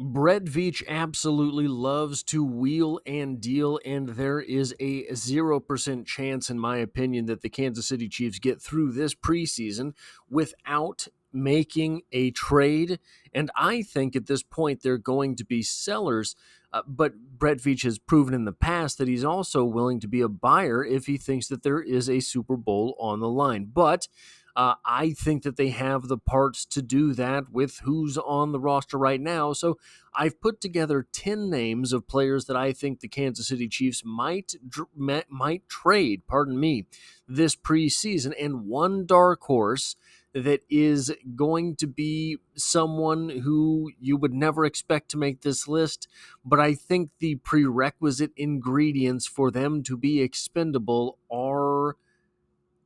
Brett Veach absolutely loves to wheel and deal, and there is a 0% chance, in my opinion, that the Kansas City Chiefs get through this preseason without making a trade. And I think at this point they're going to be sellers. But Brett Veach has proven in the past that he's also willing to be a buyer if he thinks that there is a Super Bowl on the line. But I think that they have the parts to do that with who's on the roster right now. So I've put together 10 names of players that I think the Kansas City Chiefs might trade, this preseason, and one dark horse that is going to be someone who you would never expect to make this list, but I think the prerequisite ingredients for them to be expendable are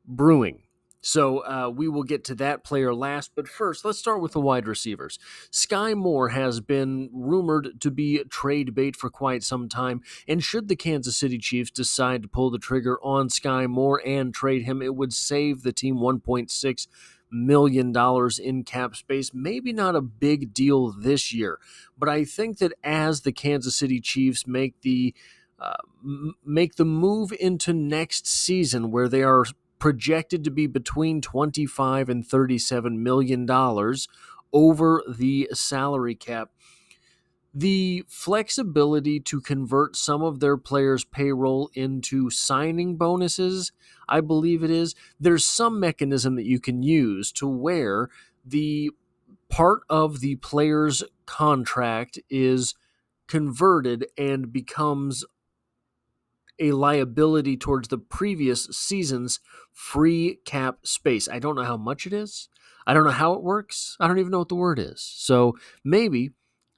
brewing. So we will get to that player last, but first, let's start with the wide receivers. Sky Moore has been rumored to be trade bait for quite some time, and should the Kansas City Chiefs decide to pull the trigger on Sky Moore and trade him, it would save the team $1.6 million in cap space. Maybe not a big deal this year, but I think that as the Kansas City Chiefs make the move into next season, where they are projected to be between $25 and $37 million over the salary cap, the flexibility to convert some of their players' payroll into signing bonuses, I believe it is, there's some mechanism that you can use to where the part of the player's contract is converted and becomes a liability towards the previous season's free cap space. I don't know how much it is. I don't know how it works. I don't even know what the word is. So maybe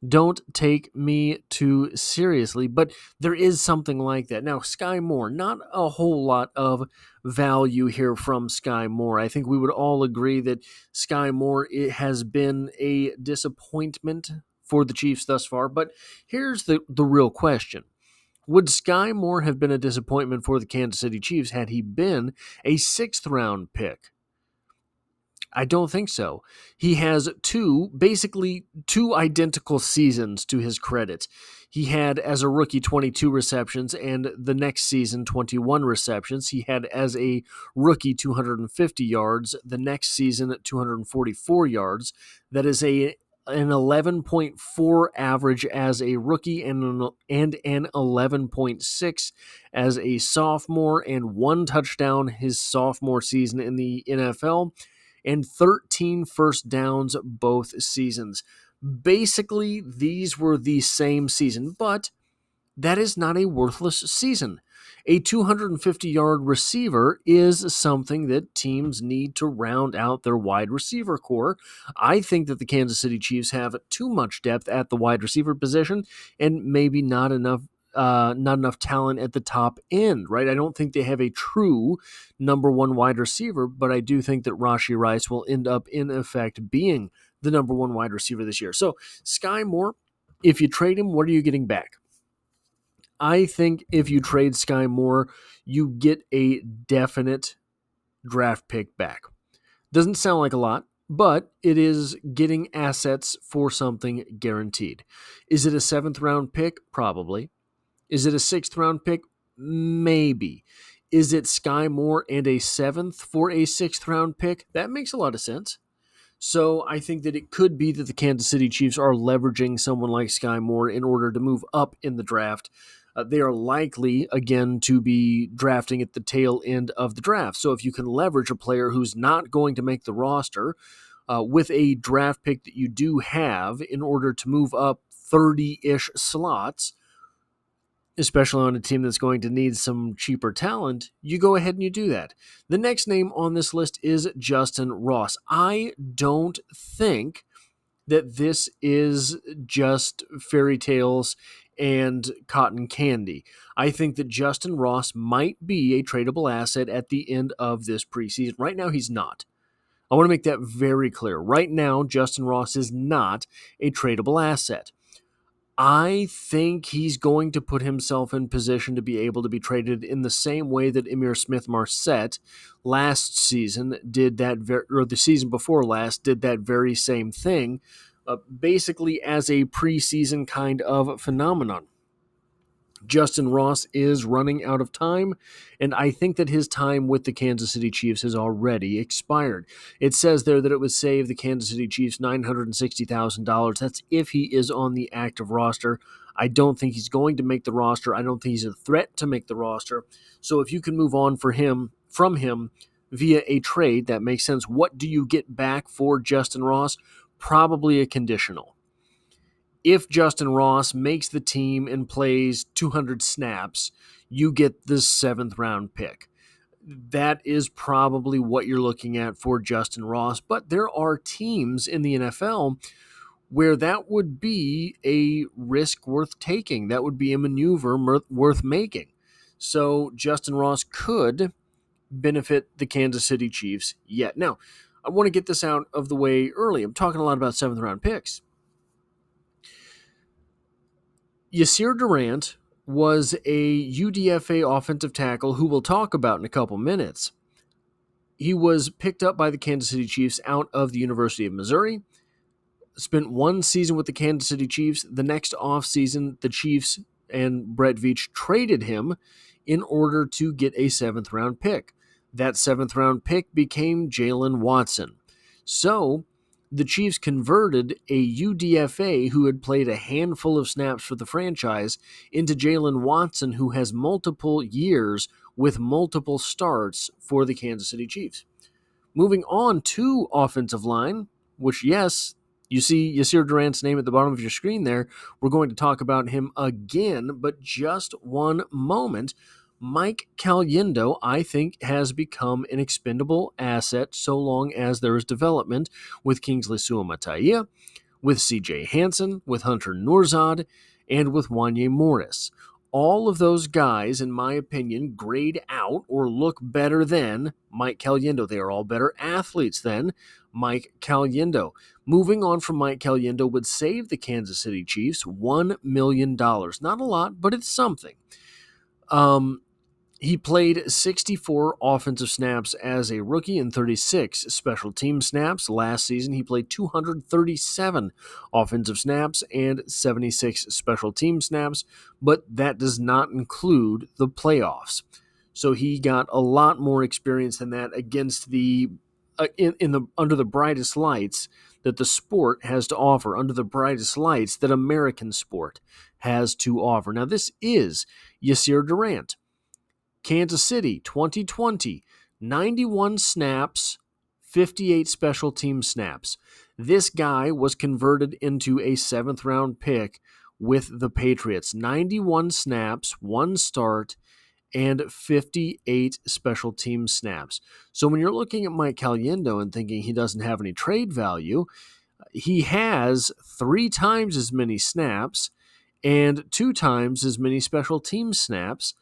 don't take me too seriously, but there is something like that. Now, Sky Moore, not a whole lot of value here from Sky Moore. I think we would all agree that Sky Moore, it has been a disappointment for the Chiefs thus far, but here's the real question. Would Sky Moore have been a disappointment for the Kansas City Chiefs had he been a sixth-round pick? I don't think so. He has basically two identical seasons to his credit. He had, as a rookie, 22 receptions, and the next season, 21 receptions. He had, as a rookie, 250 yards. The next season, 244 yards. That is an 11.4 average as a rookie and an 11.6 as a sophomore, and one touchdown his sophomore season in the NFL, and 13 first downs both seasons. Basically, these were the same season, but that is not a worthless season. A 250-yard receiver is something that teams need to round out their wide receiver core. I think that the Kansas City Chiefs have too much depth at the wide receiver position and maybe not enough talent at the top end, right? I don't think they have a true number one wide receiver, but I do think that Rashee Rice will end up, in effect, being the number one wide receiver this year. So, Sky Moore, if you trade him, what are you getting back? I think if you trade Sky Moore, you get a definite draft pick back. Doesn't sound like a lot, but it is getting assets for something guaranteed. Is it a seventh-round pick? Probably. Is it a sixth-round pick? Maybe. Is it Sky Moore and a seventh for a sixth-round pick? That makes a lot of sense. So I think that it could be that the Kansas City Chiefs are leveraging someone like Sky Moore in order to move up in the draft. They are likely, again, to be drafting at the tail end of the draft. So if you can leverage a player who's not going to make the roster with a draft pick that you do have in order to move up 30-ish slots, especially on a team that's going to need some cheaper talent, you go ahead and you do that. The next name on this list is Justin Ross. I don't think that this is just fairy tales and cotton candy. I think that Justin Ross might be a tradable asset at the end of this preseason. Right now, he's not. I want to make that very clear. Right now, Justin Ross is not a tradable asset. I think he's going to put himself in position to be able to be traded in the same way that Ihmir Smith-Marsette last season did that, or the season before last did that very same thing basically as a preseason kind of phenomenon. Justin Ross is running out of time, and I think that his time with the Kansas City Chiefs has already expired. It says there that it would save the Kansas City Chiefs $960,000. That's if he is on the active roster. I don't think he's going to make the roster. I don't think he's a threat to make the roster. So if you can move on from him via a trade, that makes sense. What do you get back for Justin Ross? Probably a conditional. If Justin Ross makes the team and plays 200 snaps, you get the 7th round pick. That is probably what you're looking at for Justin Ross, but there are teams in the NFL where that would be a risk worth taking. That would be a maneuver worth making. So Justin Ross could benefit the Kansas City Chiefs yet. Now, I want to get this out of the way early. I'm talking a lot about 7th round picks. Yasir Durant was a UDFA offensive tackle who we'll talk about in a couple minutes. He was picked up by the Kansas City Chiefs out of the University of Missouri, spent one season with the Kansas City Chiefs. The next offseason, the Chiefs and Brett Veach traded him in order to get a 7th round pick. That 7th round pick became Jalen Watson. So the Chiefs converted a UDFA who had played a handful of snaps for the franchise into Jalen Watson, who has multiple years with multiple starts for the Kansas City Chiefs. Moving on to offensive line, which, yes, you see Yasir Durant's name at the bottom of your screen there. We're going to talk about him again, but just one moment. Mike Caliendo, I think, has become an expendable asset so long as there is development with Kingsley Suamataia, with CJ Hansen, with Hunter Nourzad, and with Wanye Morris. All of those guys, in my opinion, grade out or look better than Mike Caliendo. They are all better athletes than Mike Caliendo. Moving on from Mike Caliendo would save the Kansas City Chiefs $1 million. Not a lot, but it's something. He played 64 offensive snaps as a rookie and 36 special team snaps. Last season, he played 237 offensive snaps and 76 special team snaps, but that does not include the playoffs. So he got a lot more experience than that against the under the brightest lights that the sport has to offer, under the brightest lights that American sport has to offer. Now, this is Yasir Durant. Kansas City, 2020, 91 snaps, 58 special team snaps. This guy was converted into a 7th round pick with the Patriots. 91 snaps, 1 start, and 58 special team snaps. So when you're looking at Mike Caliendo and thinking he doesn't have any trade value, he has 3 times as many snaps and 2 times as many special team snaps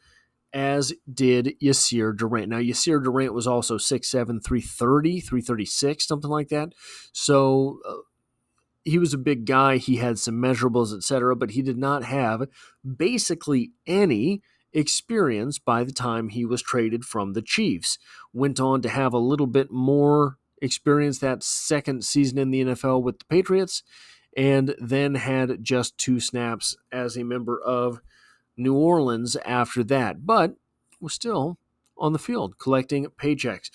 as did Yasir Durant. Now, Yasir Durant was also 6'7", 330, 336, something like that. So he was a big guy. He had some measurables, etc., but he did not have basically any experience by the time he was traded from the Chiefs. Went on to have a little bit more experience that second season in the NFL with the Patriots, and then had just 2 snaps as a member of New Orleans after that, but was still on the field collecting paychecks.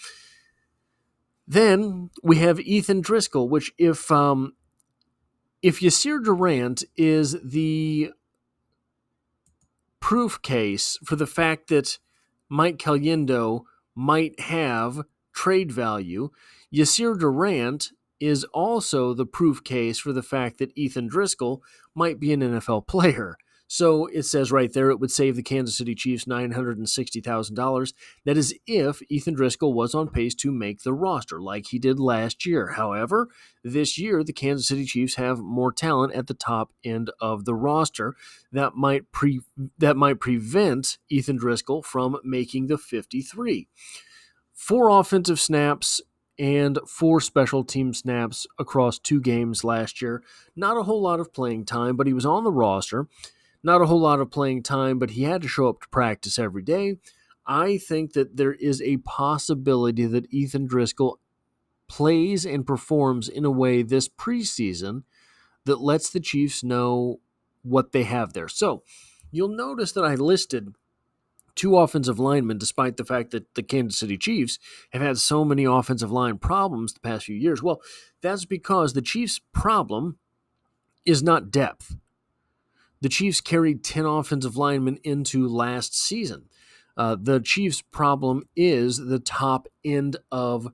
Then we have Ethan Driscoll, which if Yasir Durant is the proof case for the fact that Mike Caliendo might have trade value, Yasir Durant is also the proof case for the fact that Ethan Driscoll might be an NFL player. So it says right there it would save the Kansas City Chiefs $960,000. That is if Ethan Driscoll was on pace to make the roster like he did last year. However, this year the Kansas City Chiefs have more talent at the top end of the roster that might prevent Ethan Driscoll from making the 53. 4 offensive snaps and 4 special team snaps across 2 games last year. Not a whole lot of playing time, but he was on the roster. Not a whole lot of playing time, but he had to show up to practice every day. I think that there is a possibility that Ethan Driscoll plays and performs in a way this preseason that lets the Chiefs know what they have there. So you'll notice that I listed 2 offensive linemen, despite the fact that the Kansas City Chiefs have had so many offensive line problems the past few years. Well, that's because the Chiefs' problem is not depth. The Chiefs carried 10 offensive linemen into last season. The Chiefs' problem is the top end of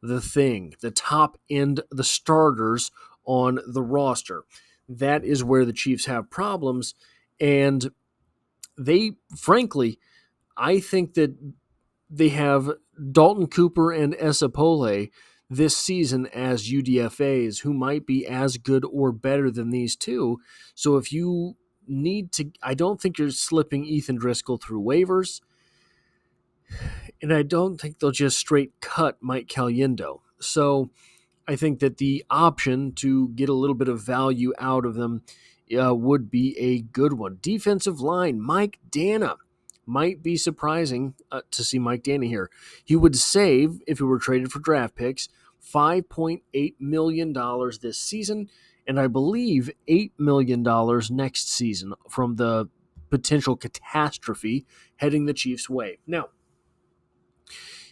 the thing, the top end, the starters on the roster. That is where the Chiefs have problems, and they, frankly, I think that they have Dalton Cooper and Esapole this season as UDFAs who might be as good or better than these two. So if you need to, I don't think you're slipping Ethan Driscoll through waivers, and I don't think they'll just straight cut Mike Caliendo. So I think that the option to get a little bit of value out of them would be a good one. Defensive line, Mike Danna. Might be surprising to see Mike Danna here. He would save, if he were traded for draft picks, $5.8 million this season, and I believe $8 million next season from the potential catastrophe heading the Chiefs' way. Now,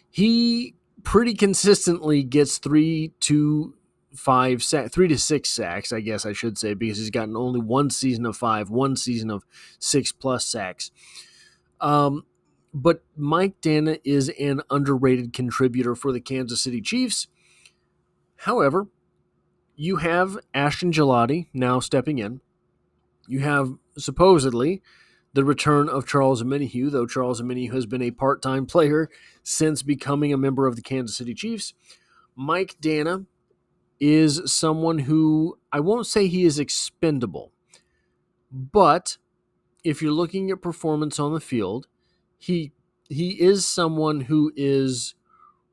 he pretty consistently gets 3 to 6 sacks, I guess I should say, because he's gotten only one season of 5, one season of 6+ sacks. But Mike Danna is an underrated contributor for the Kansas City Chiefs. However, you have Ashton Gelati now stepping in. You have supposedly the return of Charles Omenihu, though Charles Omenihu has been a part-time player since becoming a member of the Kansas City Chiefs. Mike Danna is someone who, I won't say he is expendable, but if you're looking at performance on the field, he is someone who is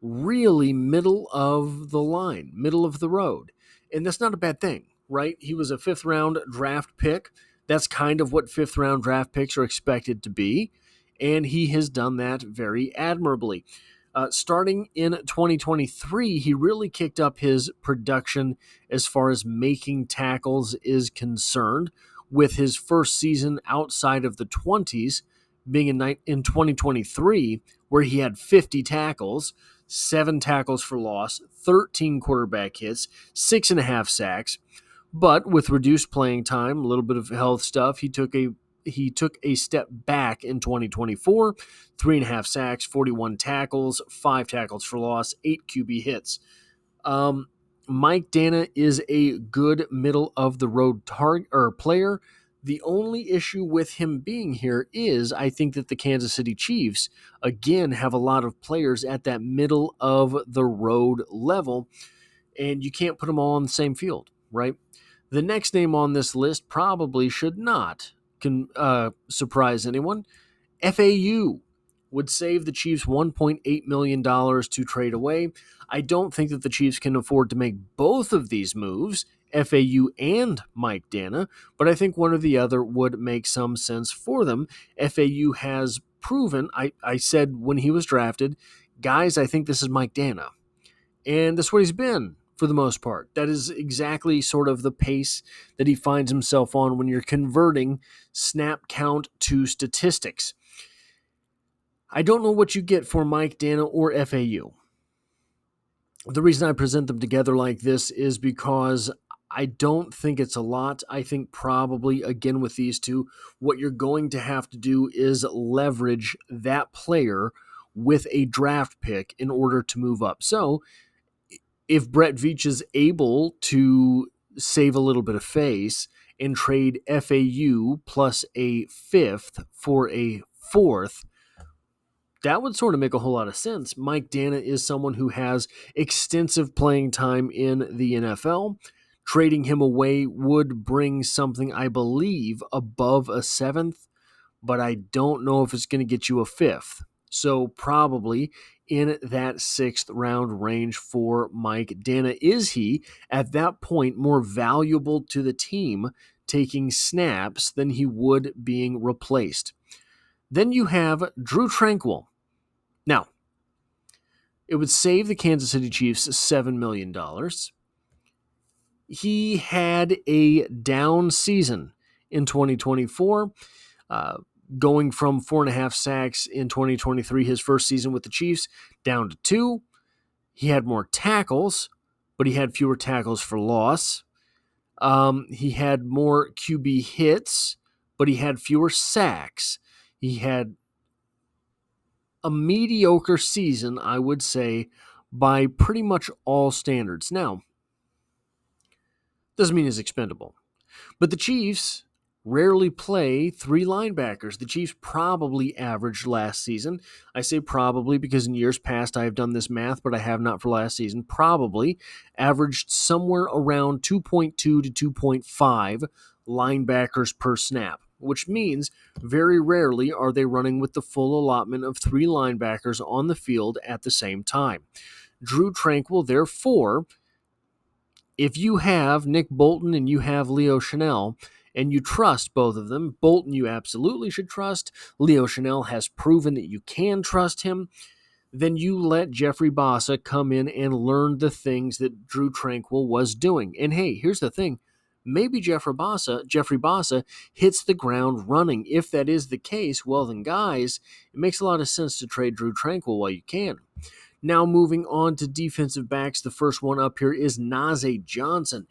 really middle of the line, middle of the road. And that's not a bad thing, right? He was a 5th-round draft pick. That's kind of what 5th-round draft picks are expected to be, and he has done that very admirably. Starting in 2023, he really kicked up his production as far as making tackles is concerned, with his first season outside of the 20s being in 2023, where he had 50 tackles, 7 tackles for loss, 13 quarterback hits, 6.5 sacks. But with reduced playing time, a little bit of health stuff, he took a step back in 2024, 3.5 sacks, 41 tackles, 5 tackles for loss, 8 QB hits. Mike Danna is a good middle-of-the-road player. The only issue with him being here is I think that the Kansas City Chiefs, again, have a lot of players at that middle-of-the-road level, and you can't put them all on the same field, right? The next name on this list probably should not surprise anyone. FAU would save the Chiefs $1.8 million to trade away. I don't think that the Chiefs can afford to make both of these moves, FAU and Mike Danna, but I think one or the other would make some sense for them. FAU has proven, I said when he was drafted, guys, I think this is Mike Danna. And that's what he's been for the most part. That is exactly sort of the pace that he finds himself on when you're converting snap count to statistics. I don't know what you get for Mike Danna or FAU. The reason I present them together like this is because I don't think it's a lot. I think probably, again, with these two, what you're going to have to do is leverage that player with a draft pick in order to move up. So if Brett Veach is able to save a little bit of face and trade FAU plus a 5th for a 4th, that would sort of make a whole lot of sense. Mike Danna is someone who has extensive playing time in the NFL. Trading him away would bring something, I believe, above a 7th, but I don't know if it's going to get you a 5th. So probably in that 6th round range for Mike Danna. Is he, at that point, more valuable to the team taking snaps than he would being replaced? Then you have Drue Tranquill. Now, it would save the Kansas City Chiefs $7 million. He had a down season in 2024, going from 4.5 sacks in 2023, his first season with the Chiefs, down to 2. He had more tackles, but he had fewer tackles for loss. He had more QB hits, but he had fewer sacks. He had a mediocre season, I would say, by pretty much all standards. Now, doesn't mean he's expendable. But the Chiefs rarely play 3 linebackers. The Chiefs probably averaged last season. I say probably because in years past I have done this math, but I have not for last season. Probably averaged somewhere around 2.2 to 2.5 linebackers per snap, which means very rarely are they running with the full allotment of 3 linebackers on the field at the same time. Drue Tranquill, therefore, if you have Nick Bolton and you have Leo Chenal, and you trust both of them, Bolton you absolutely should trust, Leo Chenal has proven that you can trust him, then you let Jeffrey Bassa come in and learn the things that Drue Tranquill was doing. And hey, here's the thing. Maybe Jeffrey Bassa hits the ground running. If that is the case, well then guys, it makes a lot of sense to trade Drue Tranquill while you can. Now moving on to defensive backs, the first one up here is Nazeeh Johnson.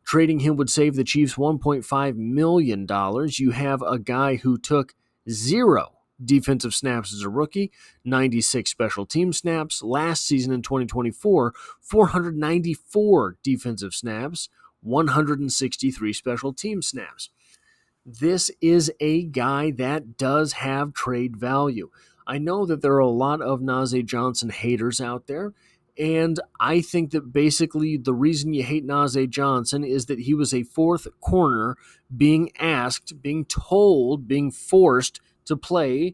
Trading him would save the Chiefs $1.5 million. You have a guy who took 0 defensive snaps as a rookie, 96 special team snaps. Last season in 2024, 494 defensive snaps, 163 special team snaps. This is a guy that does have trade value. I know that there are a lot of Nazeeh Johnson haters out there, and I think that basically the reason you hate Nazeeh Johnson is that he was a 4th corner being asked, being told, being forced to play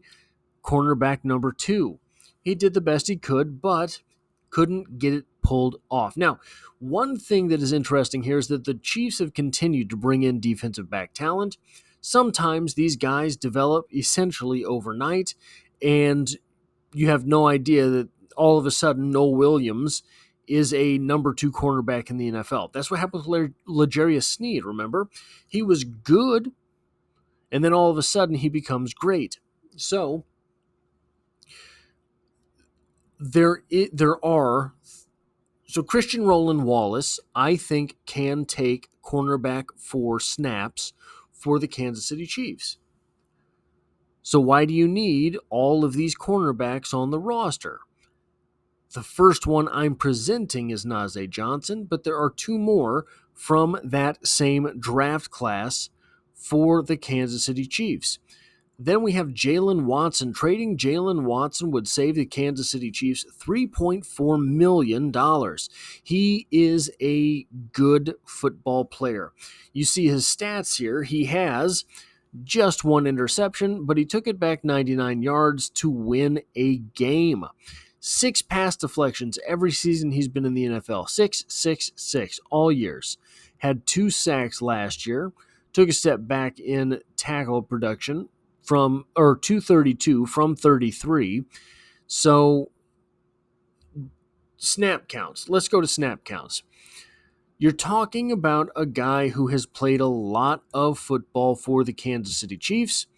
cornerback number 2. He did the best he could, but couldn't get it pulled off. Now, one thing that is interesting here is that the Chiefs have continued to bring in defensive back talent. Sometimes these guys develop essentially overnight, and you have no idea that all of a sudden Noel Williams is a number 2 cornerback in the NFL. That's what happened with L'Jarius Sneed, remember? He was good, and then all of a sudden he becomes great. So Christian Roland Wallace, I think, can take cornerback 4 snaps for the Kansas City Chiefs. So why do you need all of these cornerbacks on the roster? The first one I'm presenting is Nazeeh Johnson, but there are 2 more from that same draft class for the Kansas City Chiefs. Then we have Jalen Watson. Trading Jalen Watson would save the Kansas City Chiefs $3.4 million. He is a good football player. You see his stats here. He has just 1 interception, but he took it back 99 yards to win a game. 6 pass deflections every season he's been in the NFL. 6 all years. Had 2 sacks last year. Took a step back in tackle production from 232 from 33. So snap counts. Let's go to snap counts. You're talking about a guy who has played a lot of football for the Kansas City Chiefs.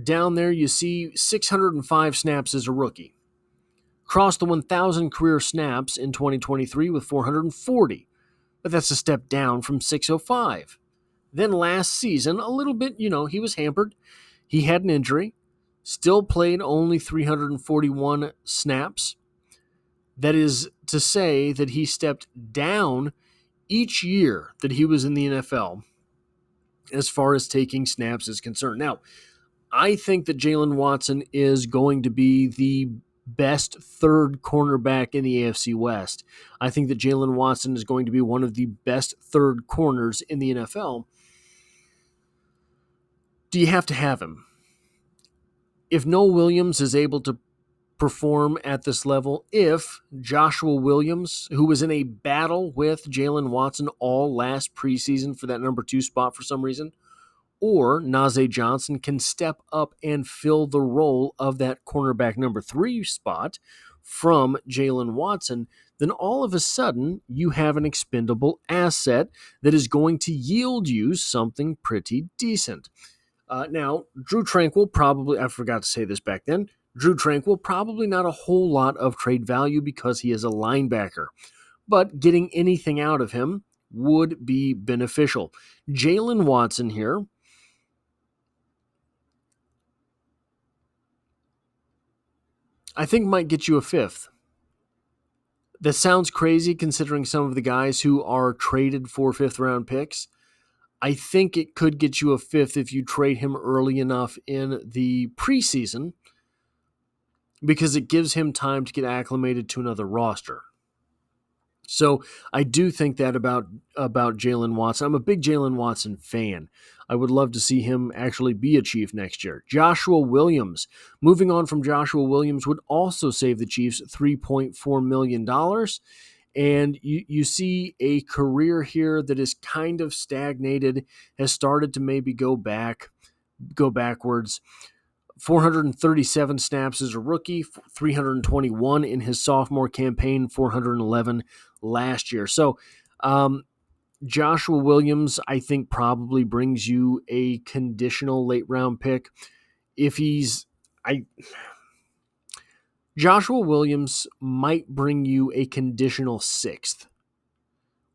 Down there you see 605 snaps as a rookie. Crossed the 1,000 career snaps in 2023 with 440. But that's a step down from 605. Then last season, a little bit, he was hampered. He had an injury, still played only 341 snaps. That is to say that he stepped down each year that he was in the NFL as far as taking snaps is concerned. Now, I think that Jalen Watson is going to be the best 3rd cornerback in the AFC West. I think that Jalen Watson is going to be one of the best 3rd corners in the NFL. Do you have to have him? If Noel Williams is able to perform at this level, if Joshua Williams, who was in a battle with Jalen Watson all last preseason for that number 2 spot for some reason, or Nazeeh Johnson can step up and fill the role of that cornerback number 3 spot from Jalen Watson, then all of a sudden you have an expendable asset that is going to yield you something pretty decent. Now, Drew Tranquil probably, I forgot to say this back then, Drew Tranquil probably not a whole lot of trade value because he is a linebacker, but getting anything out of him would be beneficial. Jalen Watson here, I think might get you a fifth. That sounds crazy considering some of the guys who are traded for fifth-round picks. I think it could get you a fifth if you trade him early enough in the preseason because it gives him time to get acclimated to another roster. So I do think that about Jalen Watson. I'm a big Jalen Watson fan. I would love to see him actually be a Chief next year. Joshua Williams. Moving on from Joshua Williams would also save the Chiefs $3.4 million. And you see a career here that is kind of stagnated, has started to maybe go backwards. 437 snaps as a rookie, 321 in his sophomore campaign, 411 last year. So Joshua Williams, I think, probably brings you a conditional late round pick. Joshua Williams might bring you a conditional sixth,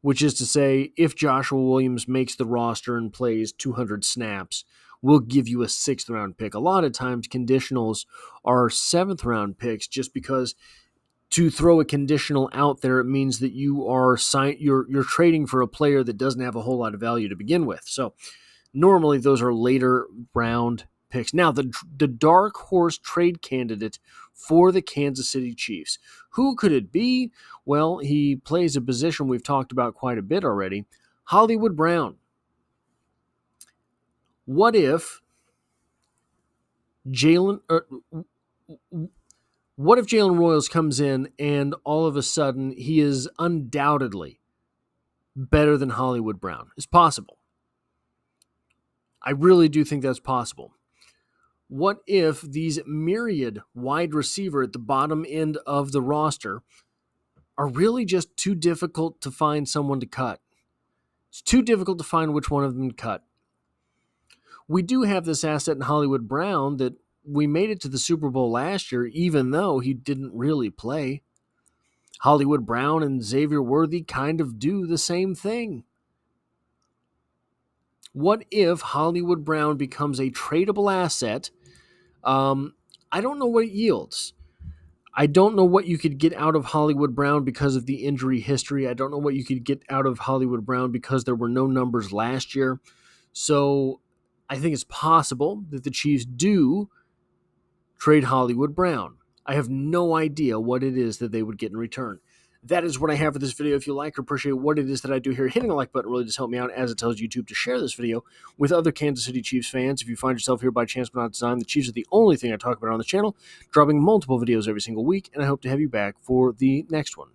which is to say, if Joshua Williams makes the roster and plays 200 snaps, we'll give you a sixth-round pick. A lot of times, conditionals are seventh-round picks just because to throw a conditional out there, it means that you're trading for a player that doesn't have a whole lot of value to begin with. So normally, those are later round picks. Now, the dark horse trade candidate for the Kansas City Chiefs. Who could it be? Well, he plays a position we've talked about quite a bit already. Hollywood Brown. What if Jalen Royals comes in and all of a sudden he is undoubtedly better than Hollywood Brown? It's possible. I really do think that's possible. What if these myriad wide receiver at the bottom end of the roster are really just too difficult to find someone to cut? It's too difficult to find which one of them to cut. We do have this asset in Hollywood Brown that we made it to the Super Bowl last year, even though he didn't really play. Hollywood Brown and Xavier Worthy kind of do the same thing. What if Hollywood Brown becomes a tradable asset? I don't know what it yields. I don't know what you could get out of Hollywood Brown because of the injury history. I don't know what you could get out of Hollywood Brown because there were no numbers last year. So I think it's possible that the Chiefs do trade Hollywood Brown. I have no idea what it is that they would get in return. That is what I have for this video. If you like or appreciate what it is that I do here, hitting the like button really does help me out, as it tells YouTube to share this video with other Kansas City Chiefs fans. If you find yourself here by chance but not design, the Chiefs are the only thing I talk about on the channel, dropping multiple videos every single week, and I hope to have you back for the next one.